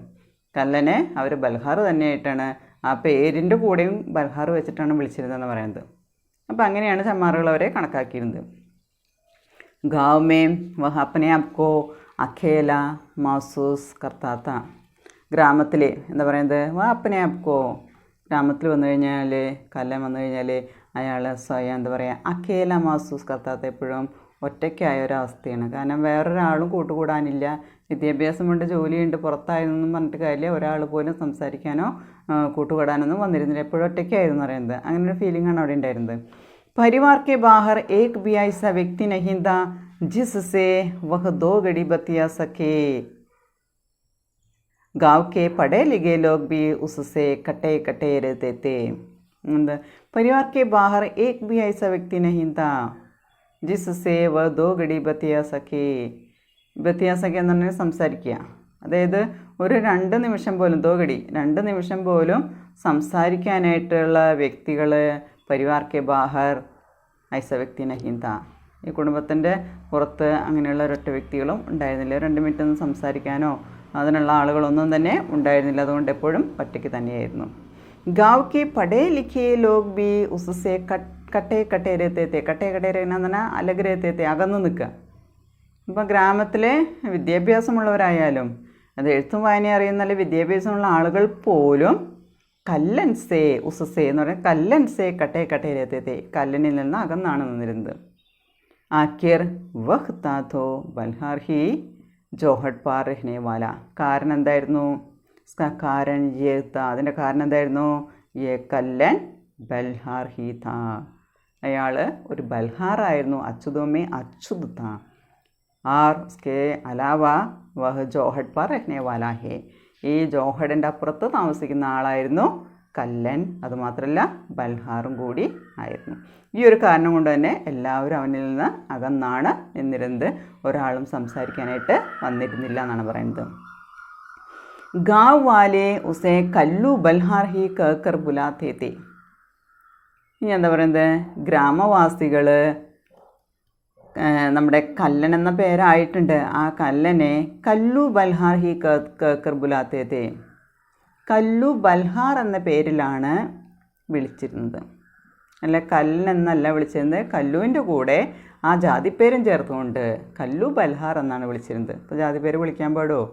കല്ലനെ അവർ ബൽഹാർ തന്നെയായിട്ടാണ് ആ പേരിൻ്റെ കൂടെയും ബൽഹാർ വെച്ചിട്ടാണ് വിളിച്ചിരുന്നതെന്ന് പറയുന്നത്. അപ്പോൾ അങ്ങനെയാണ് ചമ്മാറുകൾ അവരെ കണക്കാക്കിയിരുന്നത്. गाँव में वह अपने आप को अकेला महसूस करता था. ഗ്രാമത്തിൽ എന്താ പറയുന്നത്, വ അപ്പനെ ആപ്കോ, ഗ്രാമത്തിൽ വന്നു കഴിഞ്ഞാൽ, കല്ലൻ വന്നു കഴിഞ്ഞാൽ അയാൾ സ്വയം എന്താ പറയുക, അക്കേല മാസൂസ് കർത്താത്ത, എപ്പോഴും ഒറ്റയ്ക്കായ ഒരവസ്ഥയാണ്. കാരണം വേറൊരാളും കൂട്ടുകൂടാനില്ല, വിദ്യാഭ്യാസം കൊണ്ട് ജോലിയുണ്ട്, പുറത്തായിരുന്നൊന്നും പറഞ്ഞിട്ട് കാര്യമില്ല, ഒരാൾ പോലും സംസാരിക്കാനോ കൂട്ടുകൂടാനൊന്നും വന്നിരുന്നില്ല, എപ്പോഴും ഒറ്റയ്ക്കായിരുന്നു പറയുന്നത്. അങ്ങനെ ഒരു ഫീലിംഗാണ് അവിടെ ഉണ്ടായിരുന്നത്. परिवार के बाहर एक भी ऐसा व्यक्ति नहीं था जिससे वह 2 घड़ी बतिया सके. गांव के पढ़े लिखे लोग भी उससे कटे कटे रहते थे. परिवार के बाहर एक भी ऐसा व्यक्ति नहीं था जिससे वह 2 घड़ी बतिया सके. ബത്തിയ സഖി എന്ന് പറഞ്ഞാൽ സംസാരിക്കുക, അതായത് ഒരു 2 നിമിഷം പോലും, 2 घड़ी 2 നിമിഷം പോലും സംസാരിക്കാനായിട്ടുള്ള വ്യക്തികൾ പരിവാർ കെ ബാഹർ ഐസ വ്യക്തി നഹീന്ത, ഈ കുടുംബത്തിൻ്റെ പുറത്ത് അങ്ങനെയുള്ള ഒരൊറ്റ വ്യക്തികളും ഉണ്ടായിരുന്നില്ല. 2 മിനിറ്റ് ഒന്നും സംസാരിക്കാനോ അതിനുള്ള ആളുകളൊന്നും തന്നെ ഉണ്ടായിരുന്നില്ല. അതുകൊണ്ട് എപ്പോഴും ഒറ്റയ്ക്ക് തന്നെയായിരുന്നു. ഗാവ് കെ പഠേ ലിഖേ ലോഗ് ബി ഉസ്സേ കട്ടേ കട്ടേ രഹത്തെ. കട്ടേ കട്ടേ രഹന എന്ന് പറഞ്ഞാൽ അലഗ് രഹത്തെ, അകന്നു നിൽക്കുക. ഇപ്പം ഗ്രാമത്തിലെ വിദ്യാഭ്യാസമുള്ളവരായാലും, അത് എഴുത്തും വായന അറിയുന്ന വിദ്യാഭ്യാസമുള്ള ആളുകൾ പോലും കല്ലൻ സേ ഉസ്സേ എന്ന് പറഞ്ഞാൽ കല്ലൻ സേ കട്ടേ കട്ടേ രഹത്തെ, കല്ലനിൽ നിന്ന് അകന്നാണ് നിന്നിരുന്നത്. ആക്കിർ വഹ് താഥോ ബൽഹാർ ഹി ജോഹട്ട് പാർ രഹ്നെ വാല. കാരണം എന്തായിരുന്നു? കാരൻ യേ താ, അതിൻ്റെ കാരണം എന്തായിരുന്നു? യേ കല്ലൻ ബൽഹാർ ഹി താ, അയാൾ ഒരു ബൽഹാറായിരുന്നു. അച്യുതോമേ അച്യുത് താ. ആർ ഉസ്കെ അലാവ വഹ് ജോഹട്ട് പാർ രഹ്നെ വാല ഹേ, ഈ ജോഹഡിൻ്റെ അപ്പുറത്ത് താമസിക്കുന്ന ആളായിരുന്നു കല്ലൻ. അതുമാത്രമല്ല ബൽഹാറും കൂടി ആയിരുന്നു. ഈ ഒരു കാരണം കൊണ്ട് തന്നെ എല്ലാവരും അവനിൽ നിന്ന് അകന്നാണ് നിന്നിരുന്നത്. ഒരാളും സംസാരിക്കാനായിട്ട് വന്നിരുന്നില്ല എന്നാണ് പറയുന്നത്. ഗാവ് വാലെ ഉസേ കല്ലു ബൽഹാർ ഹി കേക്കർ ബുലാത്തേ തേ. ഇനി എന്താ പറയുന്നത്, ഗ്രാമവാസികൾ നമ്മുടെ കല്ലൻ എന്ന പേരായിട്ടുണ്ട്, ആ കല്ലനെ കല്ലു ബൽഹാർ ഹി കേക്കർ ബുലാത്തേ തേ, കല്ലു ബൽഹാർ എന്ന പേരിലാണ് വിളിച്ചിരുന്നത്. അല്ല, കല്ലൻ എന്നല്ല വിളിച്ചിരുന്നത്, കല്ലുവിൻ്റെ കൂടെ ആ ജാതിപ്പേരും ചേർത്തുകൊണ്ട് കല്ലു ബൽഹാർ എന്നാണ് വിളിച്ചിരുന്നത്. ഇപ്പോൾ ജാതിപ്പേര് വിളിക്കാൻ പാടുമോ?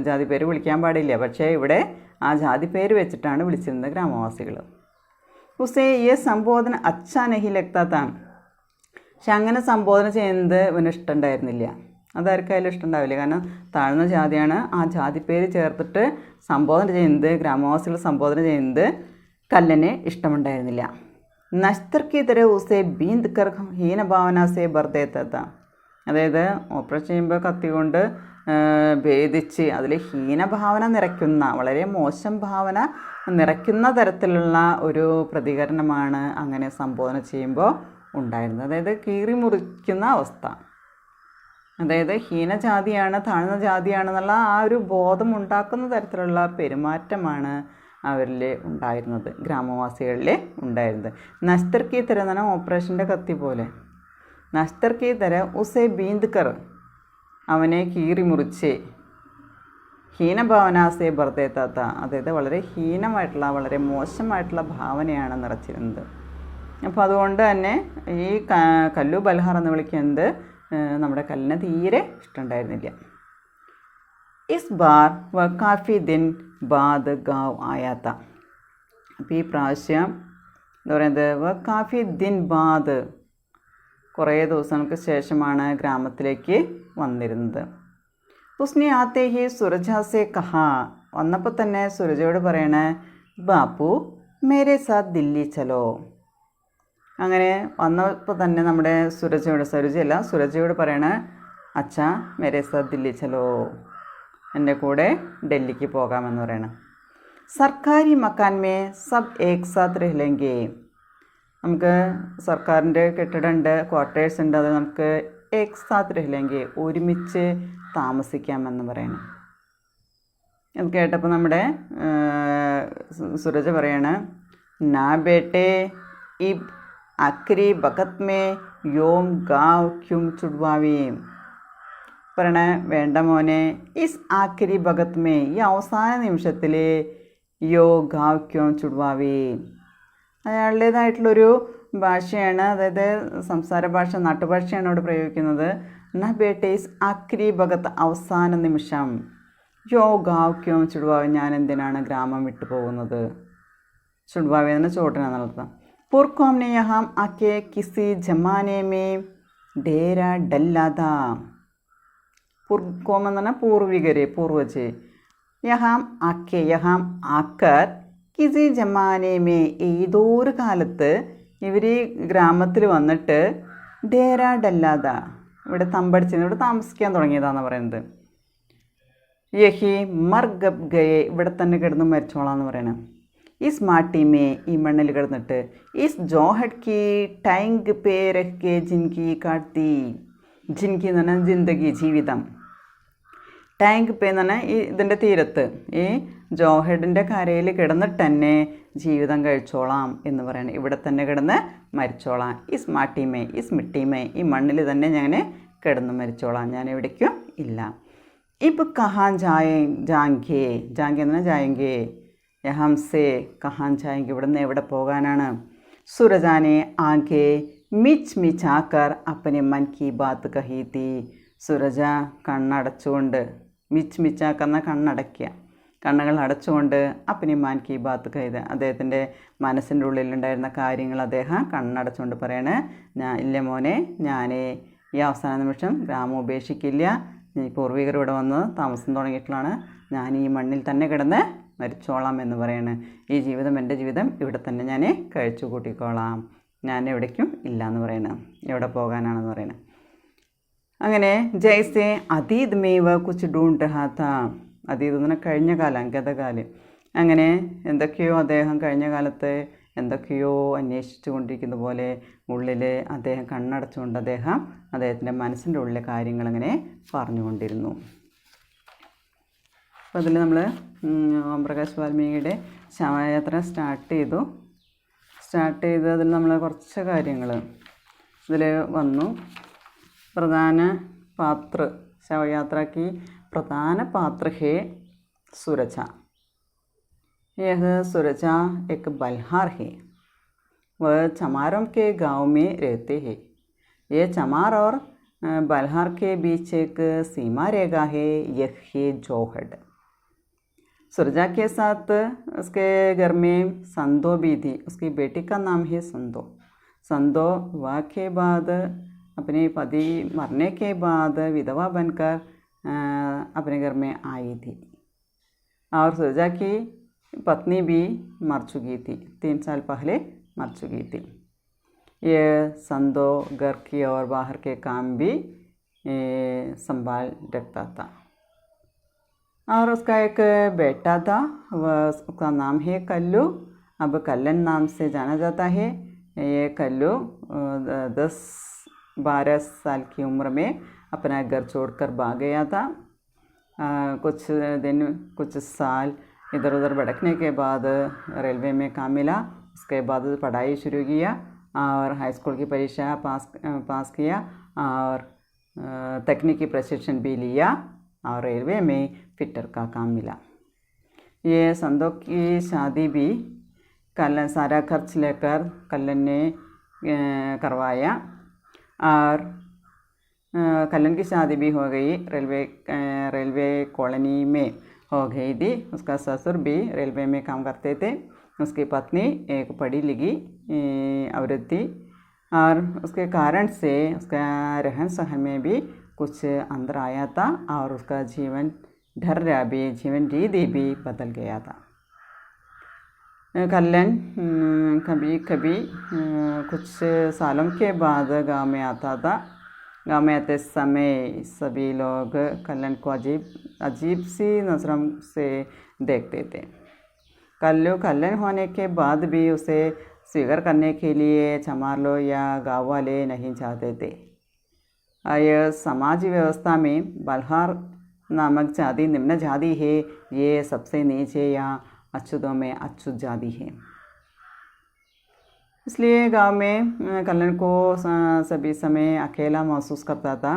ജാതിപ്പേര് വിളിക്കാൻ പാടില്ല, പക്ഷേ ഇവിടെ ആ ജാതിപ്പേര് വെച്ചിട്ടാണ് വിളിച്ചിരുന്നത് ഗ്രാമവാസികൾ. ഉസേ ഈ സംബോധന അച്ഛാ നഹി ലഗ്താ താ. പക്ഷെ അങ്ങനെ സംബോധന ചെയ്യുന്നത് ഇവന് ഇഷ്ടമുണ്ടായിരുന്നില്ല. അതാർക്കായാലും ഇഷ്ടമുണ്ടാവില്ല, കാരണം താഴ്ന്ന ജാതിയാണ്. ആ ജാതിപ്പേര് ചേർത്തിട്ട് സംബോധന ചെയ്യുന്നത്, ഗ്രാമവാസികൾ സംബോധന ചെയ്യുന്നത് കല്ലന് ഇഷ്ടമുണ്ടായിരുന്നില്ല. നസ്തർക്കി തര ഉസേ ബീന്ത് കർ ഹീനഭാവനാസേ ബർദേത്ത. അതായത് ഓപ്പറേഷൻ ചെയ്യുമ്പോൾ കത്തി കൊണ്ട് ഭേദിച്ച് അതിൽ ഹീനഭാവന നിറയ്ക്കുന്ന, വളരെ മോശം ഭാവന നിറയ്ക്കുന്ന തരത്തിലുള്ള ഒരു പ്രതികരണമാണ് അങ്ങനെ സംബോധന ചെയ്യുമ്പോൾ ഉണ്ടായിരുന്നത്. അതായത് കീറി മുറിക്കുന്ന അവസ്ഥ, അതായത് ഹീനജാതിയാണ്, താഴ്ന്ന ജാതിയാണെന്നുള്ള ആ ഒരു ബോധം ഉണ്ടാക്കുന്ന തരത്തിലുള്ള പെരുമാറ്റമാണ് അവരിൽ ഉണ്ടായിരുന്നത്, ഗ്രാമവാസികളിൽ ഉണ്ടായിരുന്നത്. നസ്തർ കീ തര എന്ന് പറഞ്ഞാൽ ഓപ്പറേഷൻ്റെ കത്തി പോലെ. നസ്തർ കീ തര ഉസേ ബീന്ത് കർ, അവനെ കീറി മുറിച്ച്, ഹീനഭാവനാസേ ബർദേത്താത്ത, അതായത് വളരെ ഹീനമായിട്ടുള്ള, വളരെ മോശമായിട്ടുള്ള ഭാവനയാണ് നിറച്ചിരുന്നത്. അപ്പോൾ അതുകൊണ്ട് തന്നെ ഈ കല്ലു ബൽഹാർ എന്ന് വിളിക്കുന്നത് നമ്മുടെ കല്ലിനെ തീരെ ഇഷ്ടമുണ്ടായിരുന്നില്ല. ഇസ് ബാർ വ കാഫി ദിൻ ബാദ് ഗാവ് ആയാത്ത. അപ്പോൾ ഈ പ്രാവശ്യം എന്താ പറയുന്നത്, വ കാഫി ദിൻ ബാദ്, കുറേ ദിവസങ്ങൾക്ക് ശേഷമാണ് ഗ്രാമത്തിലേക്ക് വന്നിരുന്നത്. ഉസ്നെ ആത്തേ ഹി സുരജാസെ കഹാ, വന്നപ്പോൾ തന്നെ സുരജയോട് പറയണേ, ബാപ്പു മേരെ സാത്ത് ദില്ലി ചലോ. അങ്ങനെ വന്നപ്പോൾ തന്നെ നമ്മുടെ സുരജയോട് പറയണ, അച്ഛാ മേരെ സാത്ത് ദില്ലി ചലോ, എൻ്റെ കൂടെ ഡൽഹിക്ക് പോകാമെന്ന് പറയണം. സർക്കാരി മക്കാൻ മേ സബ് ഏക് സാത്ത് രഹ്ലെങ്കേ, നമുക്ക് സർക്കാരിൻ്റെ കെട്ടിടമുണ്ട്, ക്വാർട്ടേഴ്സ് ഉണ്ട്, അത് നമുക്ക് ഏക് സാത്ത് രഹ്ലെങ്കേ, ഒരുമിച്ച് താമസിക്കാമെന്ന് പറയണം. അത് കേട്ടപ്പോൾ നമ്മുടെ സുരജ പറയാണ്, നാ ബേട്ടെ ഇബ് അക്രി ബഖത് മേ യോം ഗാവ് ക്യും ചുഡ്വാവിയും. പറയണേ, വേണ്ട മോനെ, ഇസ് ആക്രി ഭഗത് മേ, ഈ അവസാന നിമിഷത്തിൽ യോ ഗാവ് ക്യോം ചുഡ്വാവേ. അയാളുടേതായിട്ടുള്ളൊരു ഭാഷയാണ്, അതായത് സംസാര ഭാഷ, നാട്ടുഭാഷയാണ് അവിടെ പ്രയോഗിക്കുന്നത്. ന ബേട്ടേസ് ആക്രി ഭഗത്ത്, അവസാന നിമിഷം. യോ ഗാവ് ക്യോം ചുഡ്വാവേ, ഞാൻ എന്തിനാണ് ഗ്രാമം വിട്ടു പോകുന്നത്. ചുഡ്വാവേ എന്ന് ചോട്ടനാണെന്നർത്ഥം. പൂർക്കോംനെ യഹാം ആക്കെ കിസി ജമാനെ മേ ഡേര ഡല്ലാത. പൂർക്കോം എന്ന് പറഞ്ഞാൽ പൂർവികരെ, പൂർവജ്. യഹാം ആക്കെ, യഹാം ആക്കർ, കിസി ജമാനെ മേ, ഏതൊരു കാലത്ത് ഇവർ ഈ ഗ്രാമത്തിൽ വന്നിട്ട് ഡേര ഡല്ലാത, ഇവിടെ തമ്പടിച്ചത്, ഇവിടെ താമസിക്കാൻ തുടങ്ങിയതാണെന്ന് പറയുന്നത്. യഹി മർ ഗബ് ഗയെ, ഇവിടെ തന്നെ കിടന്ന് മരിച്ചോളാന്ന് പറയണം. ഇസ് മാട്ടിമേ, ഈ മണ്ണിൽ കിടന്നിട്ട്. ഇസ് ജോഹഡ് കി ടൈങ്ക് പേ രഹ്കെ ജിൻകി കാട്ടി. ജിൻകി എന്ന് പറഞ്ഞാൽ ജിന്ദഗി, ജീവിതം. ടാങ്ക് പേ എന്ന് പറഞ്ഞാൽ ഈ ഇതിൻ്റെ തീരത്ത്, ഈ ജോഹഡിൻ്റെ കരയിൽ കിടന്നിട്ട് തന്നെ ജീവിതം കഴിച്ചോളാം എന്ന് പറയണം. ഇവിടെ തന്നെ കിടന്ന് മരിച്ചോളാം. ഇസ് മാട്ടിമേ, ഇസ് മിട്ടിമേ, ഈ മണ്ണിൽ തന്നെ ഞാൻ കിടന്ന് മരിച്ചോളാം, ഞാൻ എവിടേക്കും ഇല്ല. ഇപ്പം കഹാൻ ജാങ്കേ, ജാങ്കേ എന്ന് പറഞ്ഞാൽ ജായെങ്കേ. യഹംസേ കഹാൻ ജായെങ്കേ, ഇവിടെ നിന്ന് എവിടെ പോകാനാണ്. സൂരജാനെ ആകെ മിച്ച് മിച്ചാക്കർ അപ്പനെ മൻ കി ബാത്ത് കഹി തീ. സൂരജ കണ്ണടച്ചുകൊണ്ട്, മിച്ച് മിച്ചാക്കുന്ന കണ്ണടയ്ക്കുക, കണ്ണുകൾ അടച്ചുകൊണ്ട് അപ്പനി മാൻ കി ബാത്ത് കൈത്, അദ്ദേഹത്തിൻ്റെ മനസ്സിൻ്റെ ഉള്ളിലുണ്ടായിരുന്ന കാര്യങ്ങൾ അദ്ദേഹം കണ്ണടച്ചുകൊണ്ട് പറയാണ്. ഇല്ല മോനെ, ഞാൻ ഈ അവസാന നിമിഷം ഗ്രാമം ഉപേക്ഷിക്കില്ല. ഈ പൂർവികർ ഇവിടെ വന്ന് താമസം തുടങ്ങിയിട്ടുള്ളതാണ്. ഞാൻ ഈ മണ്ണിൽ തന്നെ കിടന്ന് മരിച്ചോളാം എന്ന് പറയാണ്. ഈ ജീവിതം എൻ്റെ ജീവിതം ഇവിടെ തന്നെ ഞാൻ കഴിച്ചു കൂട്ടിക്കോളാം, ഞാൻ എവിടേക്കും ഇല്ല എന്ന് പറയണം. എവിടെ പോകാനാണെന്ന് പറയണം. അങ്ങനെ ജയ്സെ അതീത് മേവ കുച്ച് ഡൂണ്ട് ഹാത്ത. അതീത് എന്ന് പറഞ്ഞാൽ കഴിഞ്ഞ കാലം, ഗതകാലം. അങ്ങനെ എന്തൊക്കെയോ അദ്ദേഹം കഴിഞ്ഞ കാലത്ത് എന്തൊക്കെയോ അന്വേഷിച്ചു കൊണ്ടിരിക്കുന്ന പോലെ ഉള്ളിൽ അദ്ദേഹം കണ്ണടച്ചുകൊണ്ട് അദ്ദേഹത്തിൻ്റെ മനസ്സിൻ്റെ ഉള്ളിലെ കാര്യങ്ങളിങ്ങനെ പറഞ്ഞുകൊണ്ടിരുന്നു. അപ്പോൾ അതിൽ നമ്മൾ ഓംപ്രകാശ് വാൽമീകിയുടെ ശവയാത്ര സ്റ്റാർട്ട് ചെയ്ത് അതിൽ നമ്മൾ കുറച്ച് കാര്യങ്ങൾ ഇതിൽ വന്നു. प्रधान पात्र, शवयात्रा की प्रधान पात्र है सुरजा. यह सुरजा एक बल्हार है, वह चमारों के गांव में रहते हैं. ये चमार और बल्हार के बीच एक सीमा रेखा है, यह है जोहड. सुरजा के साथ उसके घर में संदो भी थी, उसकी बेटी का नाम है संदो. संदो विवाह के बाद अपने पति मरने के बाद विधवा बनकर अपने घर में आई थी. और सुरजा की पत्नी भी मर चुकी थी, 3 साल पहले मर चुकी थी. ये संदो घर की और बाहर के काम भी संभाल रखता था. और उसका एक बेटा था, उसका नाम है कल्लू. अब कल्लन नाम से जाना जाता है. ये कल्लू 10-12 साल की उम्र में अपना घर छोड़कर भाग गया था. कुछ साल इधर उधर भटकने के बाद रेलवे में काम मिला. उसके बाद पढ़ाई शुरू किया और हाई स्कूल की परीक्षा पास किया और तकनीकी प्रशिक्षण भी लिया और रेलवे में फिटर का काम मिला. ये संदोक की शादी भी कल्लन सारा खर्च लेकर कल्लन ने करवाया और कल्लन की शादी भी हो गई. रेलवे कॉलोनी में हो गई थी. उसका ससुर भी रेलवे में काम करते थे. उसकी पत्नी एक पढ़ी लिखी औरत थी और उसके कारण से उसका रहन सहन में भी कुछ अंदर आया था और उसका जीवन रीति भी बदल गया था. कल्लन कभी कुछ सालों के बाद गांव में आता था. गांव में आते समय सभी लोग कल्लन को अजीब सी नज़रों से देखते थे. कल्लन होने के बाद भी उसे स्वीकार करने के लिए चमार लोग या गाँव वाले नहीं चाहते थे. यह समाज व्यवस्था में बल्हार नामक जाति निम्न जाति है. ये सबसे नीचे या अछूतों में अछूत जाति है. इसलिए गांव में कल्लन को सभी समय अकेला महसूस करता था.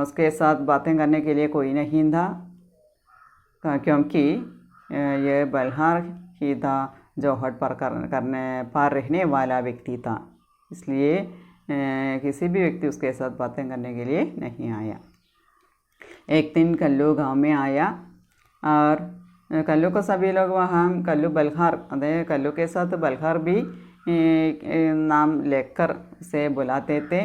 उसके साथ बातें करने के लिए कोई नहीं था क्योंकि ये बल्हार ही था, जोहड़ पर रहने वाला व्यक्ति था, इसलिए किसी भी व्यक्ति उसके साथ बातें करने के लिए नहीं आया। एक दिन कल्लू गांव में आया और कल्लू को सभी लोग वहाँ कल्लू बल्हार, अरे कल्लू के साथ बल्हार भी नाम लेकर उसे बुलाते थे।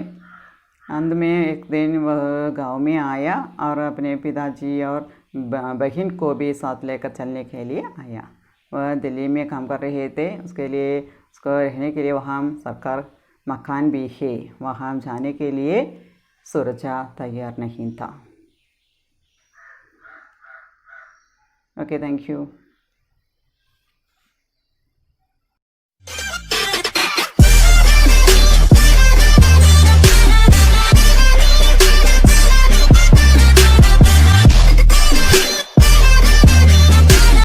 अंत में एक दिन वह गांव में आया और अपने पिताजी और बहन को भी साथ लेकर चलने के लिए आया। वह दिल्ली में काम कर रहे थे, उसको रहने के लिए वहाँ सरकार मकान भी है, वहाँ जाने के लिए सुरजा तैयार नहीं था। Okay, thank you.